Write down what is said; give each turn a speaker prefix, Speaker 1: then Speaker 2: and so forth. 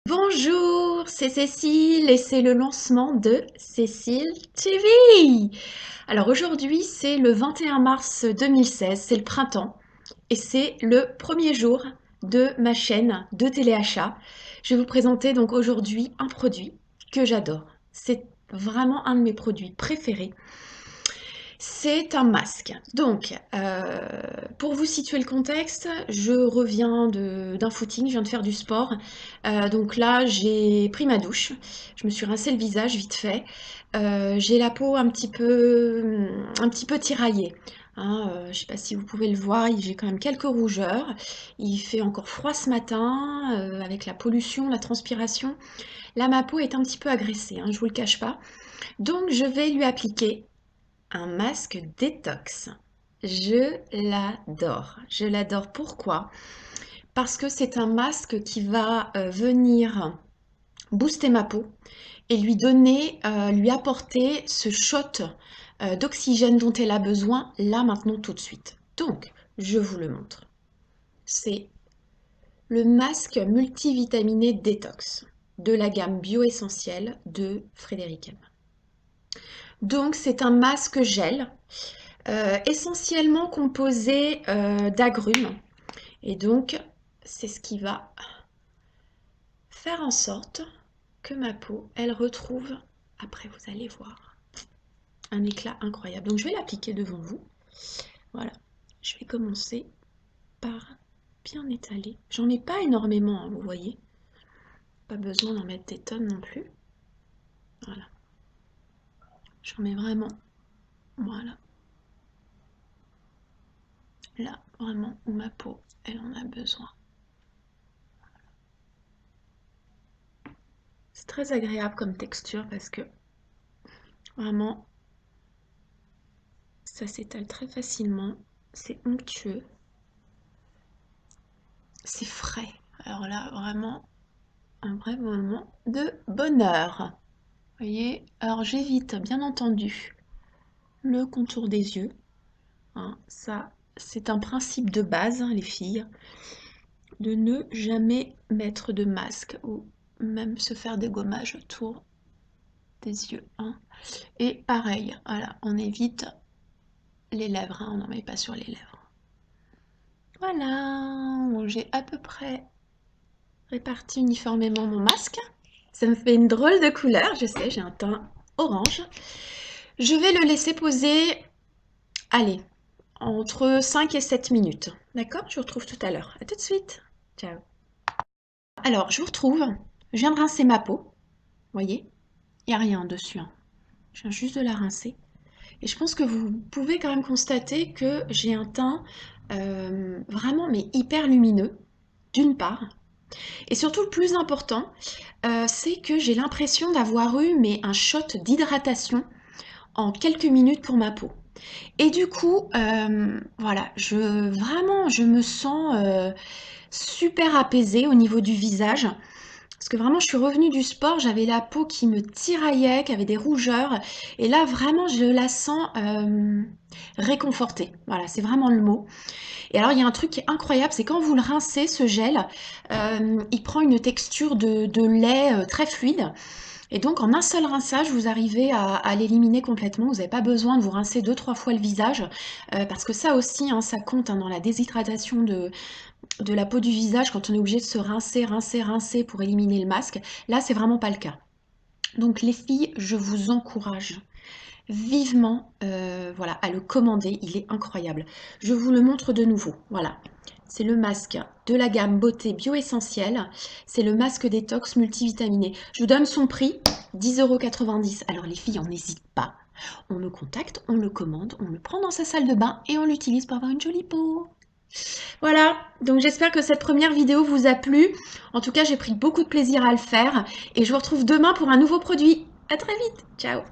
Speaker 1: Bonjour, c'est Cécile et c'est le lancement de Cécile TV. Alors aujourd'hui, c'est le 21 mars 2016, c'est le printemps et c'est le premier jour de ma chaîne de téléachat. Je vais vous présenter donc aujourd'hui un produit que j'adore. C'est vraiment un de mes produits préférés. C'est un masque. Donc, pour vous situer le contexte, je reviens d'un footing, je viens de faire du sport. Donc là, j'ai pris ma douche, je me suis rincé le visage vite fait. J'ai la peau un petit peu tiraillée. Hein, je ne sais pas si vous pouvez le voir, j'ai quand même quelques rougeurs. Il fait encore froid ce matin, avec la pollution, la transpiration. Là, ma peau est un petit peu agressée, hein, je vous le cache pas. Donc, je vais lui appliquer un masque détox. Je l'adore. Je l'adore. Pourquoi? Parce que c'est un masque qui va venir booster ma peau et lui apporter ce shot d'oxygène dont elle a besoin là maintenant tout de suite. Donc, je vous le montre. C'est le masque multivitaminé détox de la gamme Bioessentiel de Frédéric M. Donc, c'est un masque gel essentiellement composé d'agrumes. Et donc, c'est ce qui va faire en sorte que ma peau, elle retrouve, après vous allez voir, un éclat incroyable. Donc, je vais l'appliquer devant vous. Voilà. Je vais commencer par bien étaler. J'en ai pas énormément, hein, vous voyez. Pas besoin d'en mettre des tonnes non plus. Voilà. J'en mets vraiment. Voilà. Là, vraiment, où ma peau, elle en a besoin. C'est très agréable comme texture parce que vraiment, ça s'étale très facilement. C'est onctueux. C'est frais. Alors là, vraiment, un vrai moment de bonheur. Vous voyez, alors j'évite bien entendu le contour des yeux. Hein, ça, c'est un principe de base, hein, les filles, de ne jamais mettre de masque ou même se faire des gommages autour des yeux. Hein. Et pareil, voilà, on évite les lèvres, hein, on n'en met pas sur les lèvres. Voilà, bon, j'ai à peu près réparti uniformément mon masque. Ça me fait une drôle de couleur, je sais, j'ai un teint orange. Je vais le laisser poser, allez, entre 5 et 7 minutes. D'accord? Je vous retrouve tout à l'heure. À tout de suite. Ciao. Alors, je vous retrouve. Je viens de rincer ma peau. Vous voyez? Il n'y a rien dessus. Hein. Je viens juste de la rincer. Et je pense que vous pouvez quand même constater que j'ai un teint vraiment mais hyper lumineux, d'une part. Et surtout, le plus important, c'est que j'ai l'impression d'avoir eu mais un shot d'hydratation en quelques minutes pour ma peau. Et du coup, voilà, je me sens super apaisée au niveau du visage. Parce que vraiment, je suis revenue du sport, j'avais la peau qui me tiraillait, qui avait des rougeurs. Et là, vraiment, je la sens réconfortée. Voilà, c'est vraiment le mot. Et alors, il y a un truc qui est incroyable, c'est quand vous le rincez, ce gel, il prend une texture de lait très fluide. Et donc, en un seul rinçage, vous arrivez à l'éliminer complètement. Vous n'avez pas besoin de vous rincer 2, 3 fois le visage, parce que ça aussi, hein, ça compte hein, dans la déshydratation de la peau du visage, quand on est obligé de se rincer, rincer, rincer pour éliminer le masque. Là, c'est vraiment pas le cas. Donc, les filles, je vous encourage vivement voilà, à le commander. Il est incroyable. Je vous le montre de nouveau. Voilà. C'est le masque de la gamme Beauté Bioessentiel. C'est le masque détox multivitaminé. Je vous donne son prix, 10,90 €. Alors les filles, on n'hésite pas. On me contacte, on le commande, on le prend dans sa salle de bain et on l'utilise pour avoir une jolie peau. Voilà, donc j'espère que cette première vidéo vous a plu. En tout cas, j'ai pris beaucoup de plaisir à le faire et je vous retrouve demain pour un nouveau produit. À très vite, ciao!